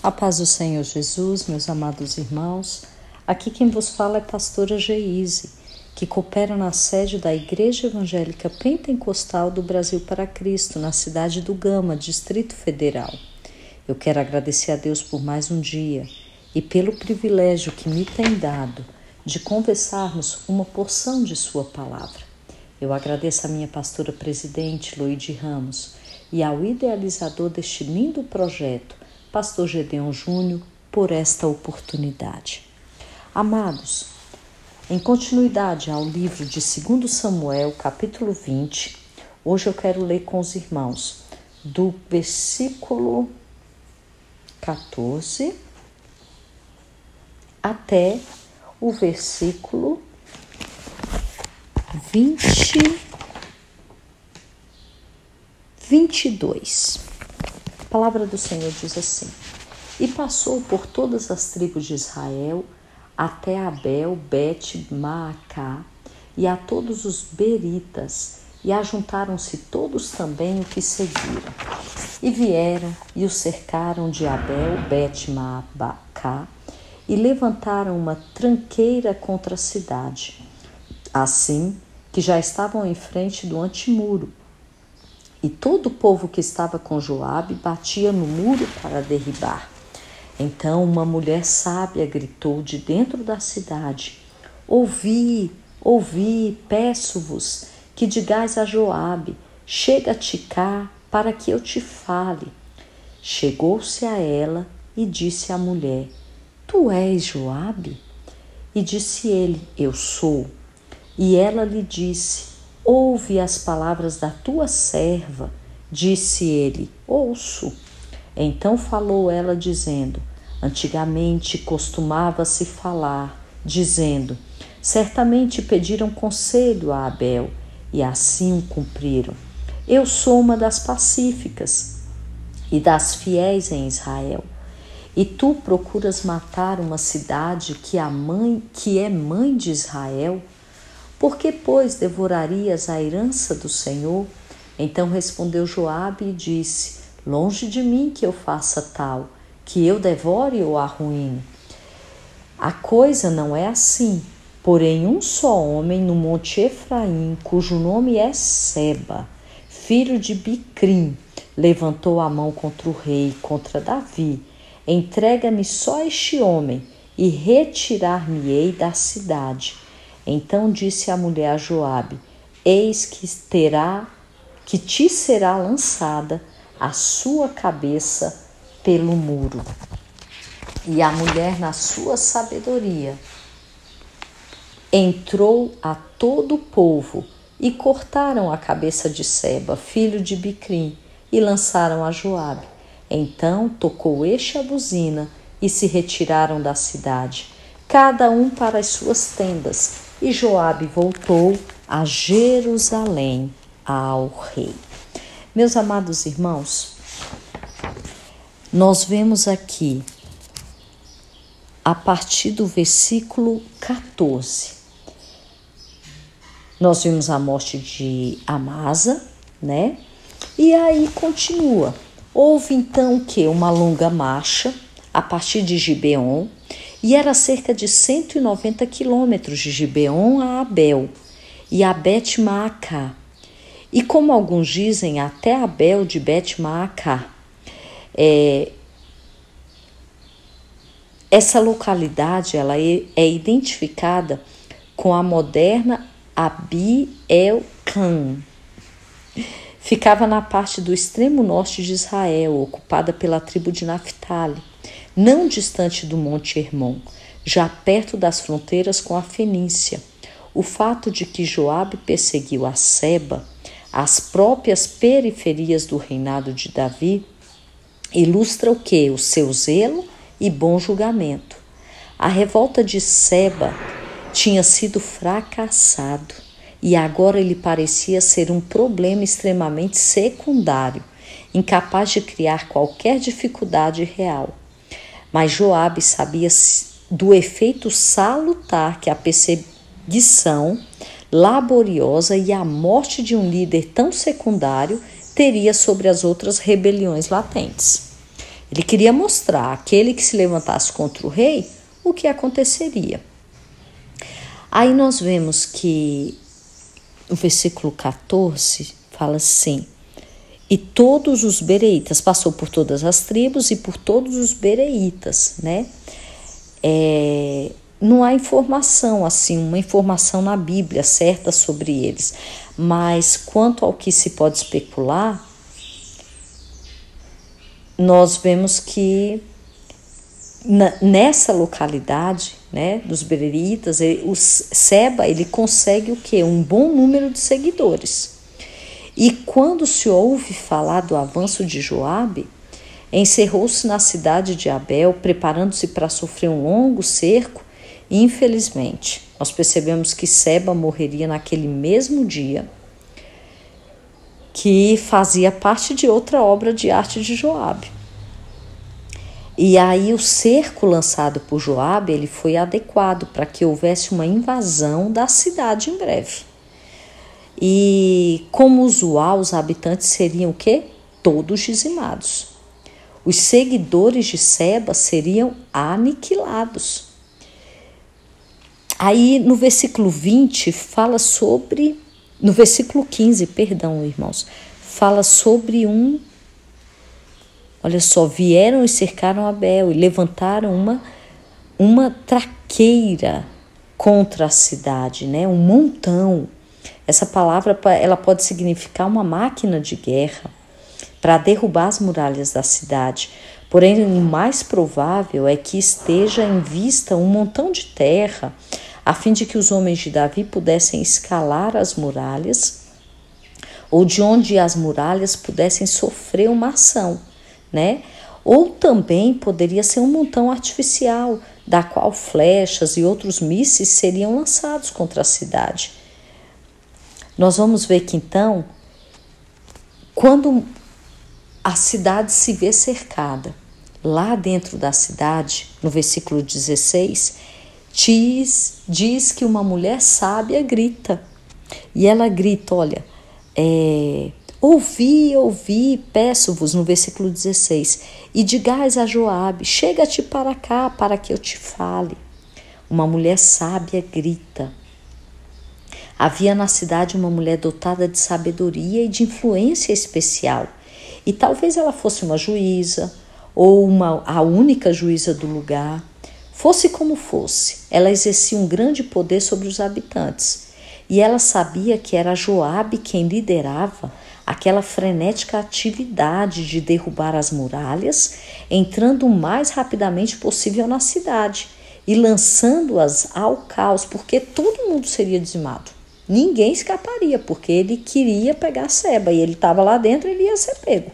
A paz do Senhor Jesus, meus amados irmãos. Aqui quem vos fala é pastora Geise, que coopera na sede da Igreja Evangélica Pentecostal do Brasil para Cristo, na cidade do Gama, Distrito Federal. Eu quero agradecer a Deus por mais um dia e pelo privilégio que me tem dado de conversarmos uma porção de sua palavra. Eu agradeço a minha pastora presidente, Loide Ramos, e ao idealizador deste lindo projeto, Pastor Gedeon Júnior, por esta oportunidade. Amados, em continuidade ao livro de 2 Samuel, capítulo 20, hoje eu quero ler com os irmãos do versículo 14 até o versículo 22. A palavra do Senhor diz assim: E passou por todas as tribos de Israel, até Abel, Bet-Maacá, e a todos os beritas, e ajuntaram-se todos também o que seguiram. E vieram e o cercaram de Abel, Bet-Maacá, e levantaram uma tranqueira contra a cidade, assim que já estavam em frente do antemuro. E todo o povo que estava com Joabe batia no muro para derribar. Então uma mulher sábia gritou de dentro da cidade: Ouvi, peço-vos que digais a Joabe: chega-te cá para que eu te fale. Chegou-se a ela e disse à mulher: Tu és Joabe? E disse ele: Eu sou. E ela lhe disse: Ouve as palavras da tua serva. Disse ele: Ouço. Então falou ela dizendo: Antigamente costumava-se falar, dizendo: Certamente pediram conselho a Abel, e assim o cumpriram. Eu sou uma das pacíficas e das fiéis em Israel. E tu procuras matar uma cidade que é mãe de Israel? Por que, pois, devorarias a herança do Senhor? Então respondeu Joabe e disse: Longe de mim que eu faça tal, que eu devore ou arruine. A coisa não é assim. Porém, um só homem no monte Efraim, cujo nome é Seba, filho de Bicrim, levantou a mão contra o rei, contra Davi. Entrega-me só este homem, e retirar-me-ei da cidade. Então disse a mulher a Joabe: Eis que te será lançada a sua cabeça pelo muro. E a mulher, na sua sabedoria, entrou a todo o povo e cortaram a cabeça de Seba, filho de Bicrim, e lançaram a Joabe. Então tocou este a buzina e se retiraram da cidade, cada um para as suas tendas. E Joabe voltou a Jerusalém ao rei. Meus amados irmãos, nós vemos aqui, a partir do versículo 14, nós vimos a morte de Amasa, né? E aí continua. Houve então o quê? Uma longa marcha a partir de Gibeon, e era cerca de 190 quilômetros de Gibeon a Abel e a Bet-Maacá. E como alguns dizem, até Abel de Bet-Maacá. Essa localidade ela é identificada com a moderna Abi-el-Can. Ficava na parte do extremo norte de Israel, ocupada pela tribo de Naftali, não distante do Monte Hermon, já perto das fronteiras com a Fenícia. O fato de que Joabe perseguiu a Seba, as próprias periferias do reinado de Davi, ilustra o quê? O seu zelo e bom julgamento. A revolta de Seba tinha sido fracassado e agora ele parecia ser um problema extremamente secundário, incapaz de criar qualquer dificuldade real. Mas Joabe sabia do efeito salutar que a perseguição laboriosa e a morte de um líder tão secundário teria sobre as outras rebeliões latentes. Ele queria mostrar àquele que se levantasse contra o rei o que aconteceria. Aí nós vemos que o versículo 14 fala assim: e todos os bereitas, passou por todas as tribos e por todos os bereitas, né? Não há informação, assim, uma informação na Bíblia certa sobre eles, mas quanto ao que se pode especular, nós vemos que nessa localidade, né, dos bereitas, o Seba, ele consegue o quê? Um bom número de seguidores. E quando se ouve falar do avanço de Joabe, encerrou-se na cidade de Abel, preparando-se para sofrer um longo cerco, e infelizmente nós percebemos que Seba morreria naquele mesmo dia, que fazia parte de outra obra de arte de Joabe. E aí o cerco lançado por Joabe, ele foi adequado para que houvesse uma invasão da cidade em breve. E como usual, os habitantes seriam o quê? Todos dizimados. Os seguidores de Seba seriam aniquilados. Aí no versículo 20 fala sobre, no versículo 15, perdão, irmãos, fala sobre olha só, vieram e cercaram Abel e levantaram uma traqueira contra a cidade, né? Um montão. Essa palavra, ela pode significar uma máquina de guerra para derrubar as muralhas da cidade. Porém, o mais provável é que esteja em vista um montão de terra, a fim de que os homens de Davi pudessem escalar as muralhas, ou de onde as muralhas pudessem sofrer uma ação, né? Ou também poderia ser um montão artificial, da qual flechas e outros mísseis seriam lançados contra a cidade. Nós vamos ver que então, quando a cidade se vê cercada, lá dentro da cidade, no versículo 16, diz que uma mulher sábia grita. E ela grita, olha, ouvi, peço-vos, no versículo 16, e digais a Joabe, chega-te para cá, para que eu te fale. Uma mulher sábia grita. Havia na cidade uma mulher dotada de sabedoria e de influência especial. E talvez ela fosse uma juíza, ou a única juíza do lugar. Fosse como fosse, ela exercia um grande poder sobre os habitantes. E ela sabia que era Joabe quem liderava aquela frenética atividade de derrubar as muralhas, entrando o mais rapidamente possível na cidade e lançando-as ao caos, porque todo mundo seria dizimado. Ninguém escaparia, porque ele queria pegar Seba e ele estava lá dentro e ele ia ser pego.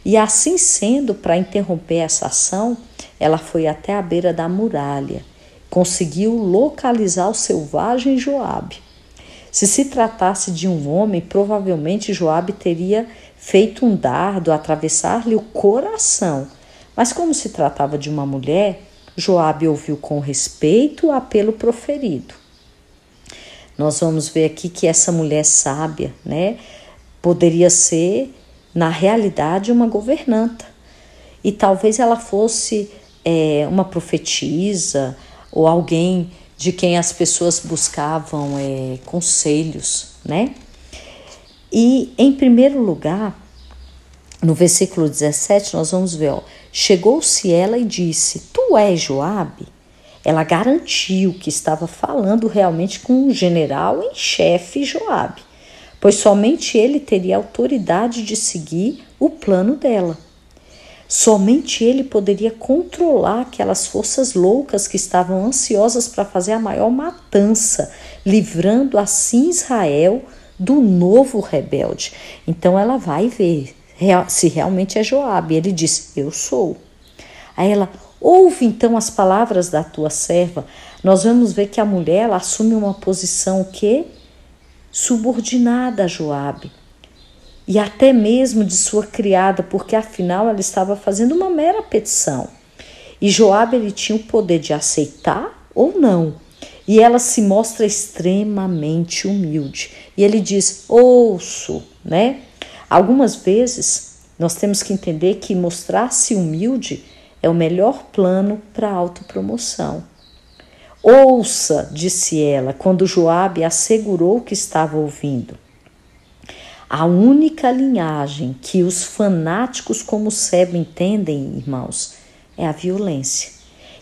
E assim sendo, para interromper essa ação, ela foi até a beira da muralha, conseguiu localizar o selvagem Joabe. Se se tratasse de um homem, provavelmente Joabe teria feito um dardo atravessar-lhe o coração. Mas como se tratava de uma mulher, Joabe ouviu com respeito o apelo proferido. Nós vamos ver aqui que essa mulher sábia, né, poderia ser, na realidade, uma governanta. E talvez ela fosse uma profetisa ou alguém de quem as pessoas buscavam conselhos, né? E, em primeiro lugar, no versículo 17, nós vamos ver, chegou-se ela e disse, tu és Joabe? Ela garantiu que estava falando realmente com o general em chefe Joabe, pois somente ele teria autoridade de seguir o plano dela. Somente ele poderia controlar aquelas forças loucas que estavam ansiosas para fazer a maior matança, livrando assim Israel do novo rebelde. Então ela vai ver se realmente é Joabe. Ele diz, eu sou. Aí ela, ouve então as palavras da tua serva. Nós vamos ver que a mulher ela assume uma posição subordinada a Joabe. E até mesmo de sua criada, porque afinal ela estava fazendo uma mera petição. E Joabe ele tinha o poder de aceitar ou não. E ela se mostra extremamente humilde. E ele diz, ouço, né? Algumas vezes Nós temos que entender que mostrar-se humilde é o melhor plano para a autopromoção. Ouça, disse ela, quando Joabe assegurou que estava ouvindo. A única linhagem que os fanáticos como Seba entendem, irmãos, é a violência.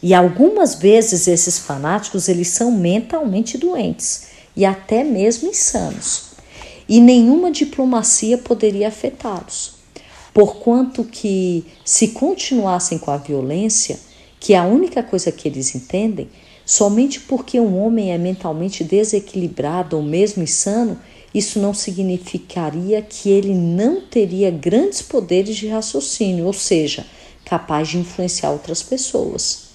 E algumas vezes esses fanáticos, eles são mentalmente doentes e até mesmo insanos. E nenhuma diplomacia poderia afetá-los. Porquanto que, se continuassem com a violência, que é a única coisa que eles entendem, somente porque um homem é mentalmente desequilibrado ou mesmo insano, isso não significaria que ele não teria grandes poderes de raciocínio, ou seja, capaz de influenciar outras pessoas.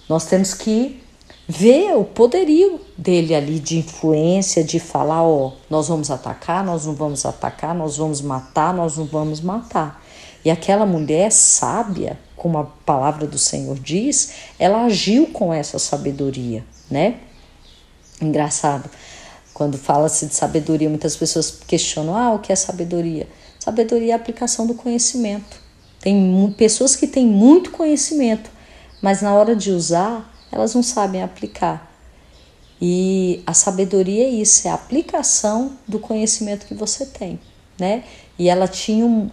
Nós temos que ver o poderio dele ali de influência, de falar, nós vamos atacar, nós não vamos atacar, nós vamos matar, nós não vamos matar. E aquela mulher sábia, como a palavra do Senhor diz, ela agiu com essa sabedoria, né? Engraçado, quando fala-se de sabedoria, muitas pessoas questionam, o que é sabedoria? Sabedoria é a aplicação do conhecimento. Tem pessoas que têm muito conhecimento, mas na hora de usar, elas não sabem aplicar. E a sabedoria é isso, é a aplicação do conhecimento que você tem, né? E ela tinha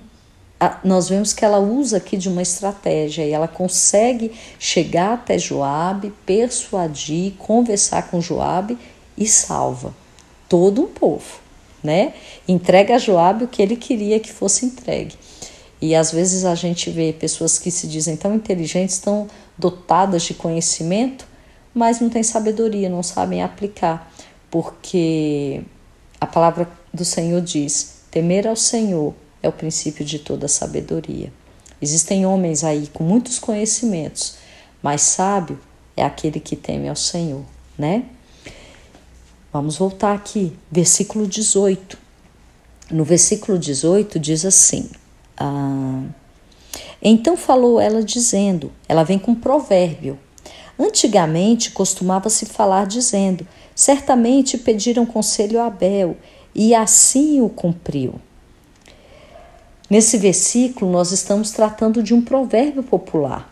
nós vemos que ela usa aqui de uma estratégia e ela consegue chegar até Joabe, persuadir, conversar com Joabe e salva todo um povo, né? Entrega a Joabe o que ele queria que fosse entregue. E às vezes a gente vê pessoas que se dizem tão inteligentes, tão dotadas de conhecimento, mas não têm sabedoria, não sabem aplicar, porque a palavra do Senhor diz: temer ao Senhor é o princípio de toda sabedoria. Existem homens aí com muitos conhecimentos, mas sábio é aquele que teme ao Senhor, né? Vamos voltar aqui, versículo 18. No versículo 18 diz assim: então falou ela dizendo, ela vem com um provérbio. Antigamente costumava-se falar dizendo: certamente pediram conselho a Abel, e assim o cumpriu. Nesse versículo nós estamos tratando de um provérbio popular,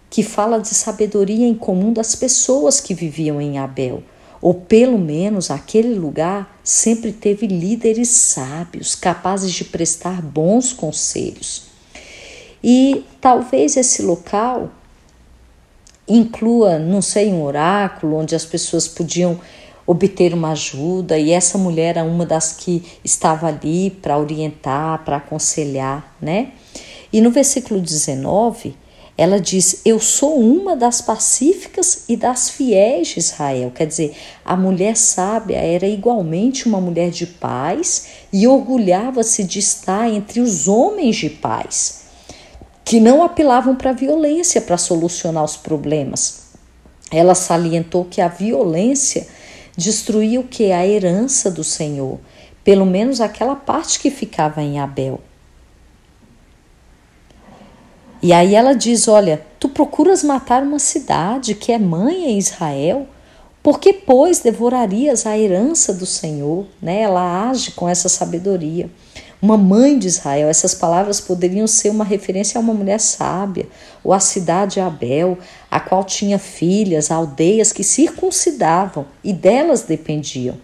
que fala de sabedoria em comum das pessoas que viviam em Abel, ou pelo menos aquele lugar sempre teve líderes sábios, capazes de prestar bons conselhos. E talvez esse local inclua, não sei, um oráculo onde as pessoas podiam obter uma ajuda, e essa mulher era uma das que estava ali para orientar, para aconselhar, né? E no versículo 19, ela diz: eu sou uma das pacíficas e das fiéis de Israel. Quer dizer, a mulher sábia era igualmente uma mulher de paz e orgulhava-se de estar entre os homens de paz, que não apelavam para a violência para solucionar os problemas. Ela salientou que a violência destruía o que? A herança do Senhor, pelo menos aquela parte que ficava em Abel. E aí ela diz: olha, tu procuras matar uma cidade que é mãe em Israel, por que, pois, devorarias a herança do Senhor? Né? Ela age com essa sabedoria. Uma mãe de Israel, essas palavras poderiam ser uma referência a uma mulher sábia, ou a cidade de Abel, a qual tinha filhas, aldeias que circuncidavam e delas dependiam.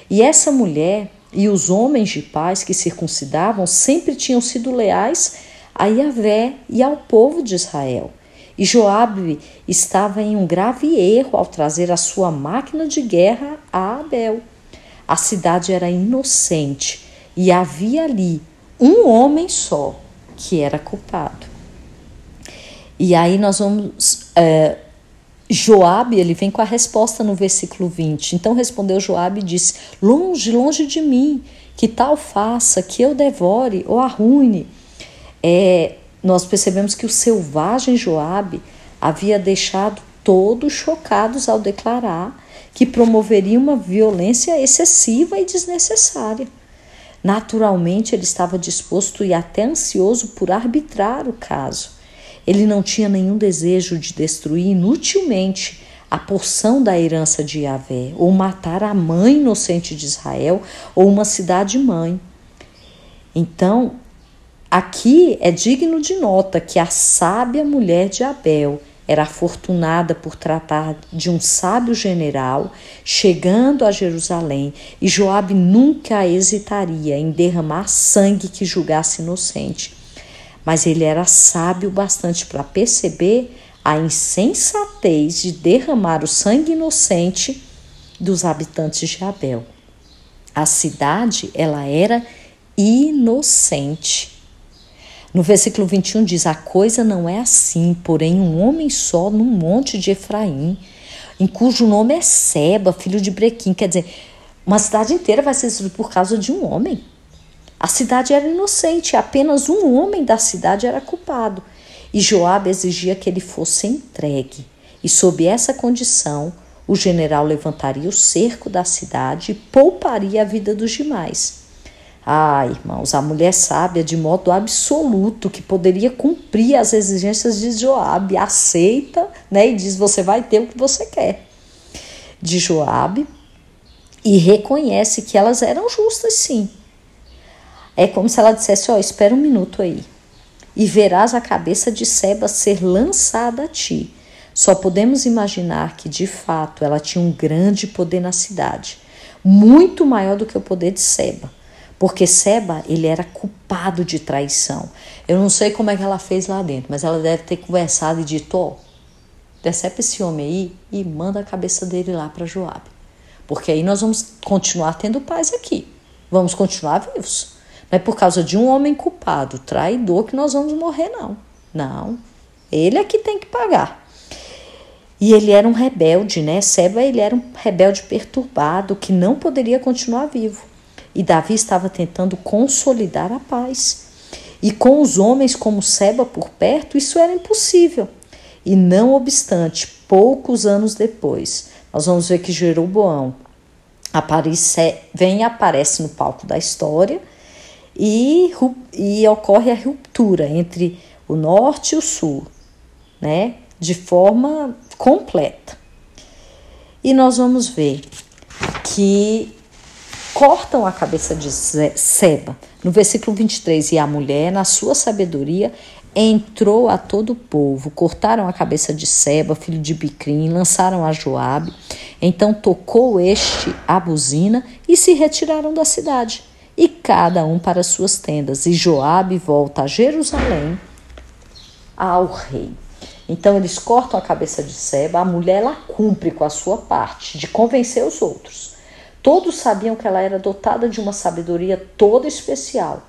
E essa mulher e os homens de paz que circuncidavam sempre tinham sido leais a Yahvé e ao povo de Israel. E Joabe estava em um grave erro ao trazer a sua máquina de guerra a Abel. A cidade era inocente e havia ali um homem só que era culpado. E aí nós vamos... Joabe, ele vem com a resposta no versículo 20. Então respondeu Joabe e disse: longe, longe de mim, que tal faça, que eu devore ou arruine. Nós percebemos que o selvagem Joabe havia deixado todos chocados ao declarar que promoveria uma violência excessiva e desnecessária. Naturalmente, ele estava disposto e até ansioso por arbitrar o caso. Ele não tinha nenhum desejo de destruir inutilmente a porção da herança de Yahvé, ou matar a mãe inocente de Israel, ou uma cidade-mãe. Então, Aqui é digno de nota que a sábia mulher de Abel era afortunada por tratar de um sábio general chegando a Jerusalém, e Joabe nunca hesitaria em derramar sangue que julgasse inocente. Mas ele era sábio bastante para perceber a insensatez de derramar o sangue inocente dos habitantes de Abel. A cidade, ela era inocente. No versículo 21 diz: a coisa não é assim, porém um homem só no monte de Efraim, em cujo nome é Seba, filho de Brequim. Quer dizer, uma cidade inteira vai ser destruída por causa de um homem. A cidade era inocente, apenas um homem da cidade era culpado. E Joabe exigia que ele fosse entregue. E sob essa condição, o general levantaria o cerco da cidade e pouparia a vida dos demais. Irmãos, a mulher sábia de modo absoluto que poderia cumprir as exigências de Joabe, aceita, né, e diz: você vai ter o que você quer de Joabe, e reconhece que elas eram justas, sim. É como se ela dissesse: espera um minuto aí, e verás a cabeça de Seba ser lançada a ti. Só podemos imaginar que, de fato, ela tinha um grande poder na cidade, muito maior do que o poder de Seba. Porque Seba, ele era culpado de traição. Eu não sei como é que ela fez lá dentro, mas ela deve ter conversado e dito: decepa esse homem aí e manda a cabeça dele lá para Joabe. Porque aí nós vamos continuar tendo paz aqui. Vamos continuar vivos. Não é por causa de um homem culpado, traidor, que nós vamos morrer, não. Não. Ele é que tem que pagar. E ele era um rebelde, né? Seba, ele era um rebelde perturbado que não poderia continuar vivo. E Davi estava tentando consolidar a paz. E com os homens como Seba por perto, isso era impossível. E não obstante, poucos anos depois, nós vamos ver que Jeroboão vem e aparece no palco da história, e ocorre a ruptura entre o norte e o sul, né? De forma completa. E nós vamos ver que cortam a cabeça de Seba. No versículo 23, e a mulher, na sua sabedoria, entrou a todo o povo, cortaram a cabeça de Seba, filho de Bicrim, lançaram a Joabe. Então tocou este a buzina e se retiraram da cidade, e cada um para suas tendas. E Joabe volta a Jerusalém ao rei. Então eles cortam a cabeça de Seba, a mulher ela cumpre com a sua parte de convencer os outros. Todos sabiam que ela era dotada de uma sabedoria toda especial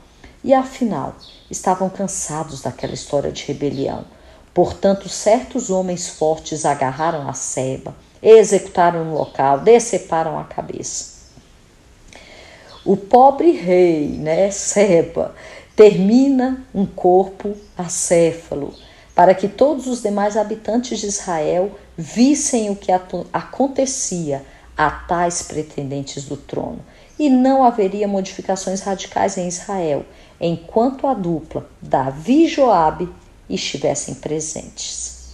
e, afinal, estavam cansados daquela história de rebelião. Portanto, certos homens fortes agarraram a Seba, executaram no local, deceparam a cabeça. O pobre rei, né, Seba, termina um corpo acéfalo, para que todos os demais habitantes de Israel vissem o que acontecia a tais pretendentes do trono. E não haveria modificações radicais em Israel, enquanto a dupla Davi e Joabe estivessem presentes.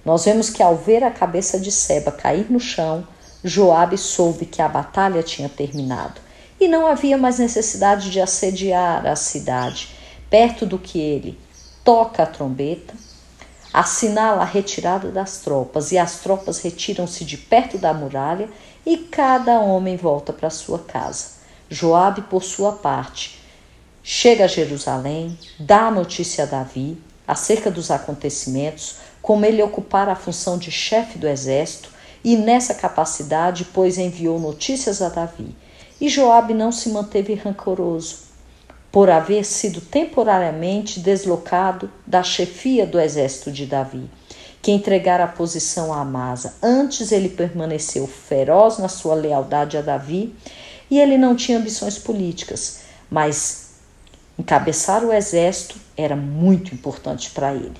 Nós vemos que ao ver a cabeça de Seba cair no chão, Joabe soube que a batalha tinha terminado e não havia mais necessidade de assediar a cidade. Perto do que ele toca a trombeta, assinala a retirada das tropas, e as tropas retiram-se de perto da muralha e cada homem volta para sua casa. Joabe, por sua parte, chega a Jerusalém, dá a notícia a Davi acerca dos acontecimentos, como ele ocupara a função de chefe do exército, e nessa capacidade, pois, enviou notícias a Davi. E Joabe não se manteve rancoroso por haver sido temporariamente deslocado da chefia do exército de Davi, que entregara a posição a Amasa. Antes ele permaneceu feroz na sua lealdade a Davi, e ele não tinha ambições políticas, mas encabeçar o exército era muito importante para ele.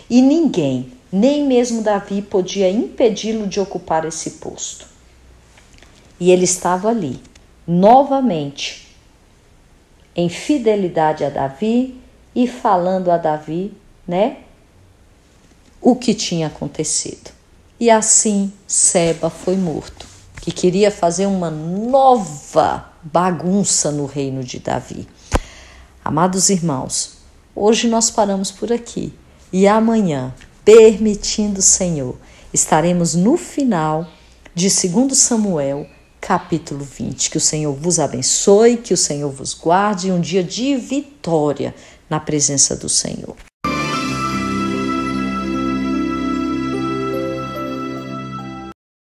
E ninguém, nem mesmo Davi, podia impedi-lo de ocupar esse posto. E ele estava ali, novamente, em fidelidade a Davi e falando a Davi, né, o que tinha acontecido. E assim Seba foi morto, que queria fazer uma nova bagunça no reino de Davi. Amados irmãos, hoje nós paramos por aqui e amanhã, permitindo o Senhor, estaremos no final de 2 Samuel, capítulo 20. Que o Senhor vos abençoe, que o Senhor vos guarde, um dia de vitória na presença do Senhor.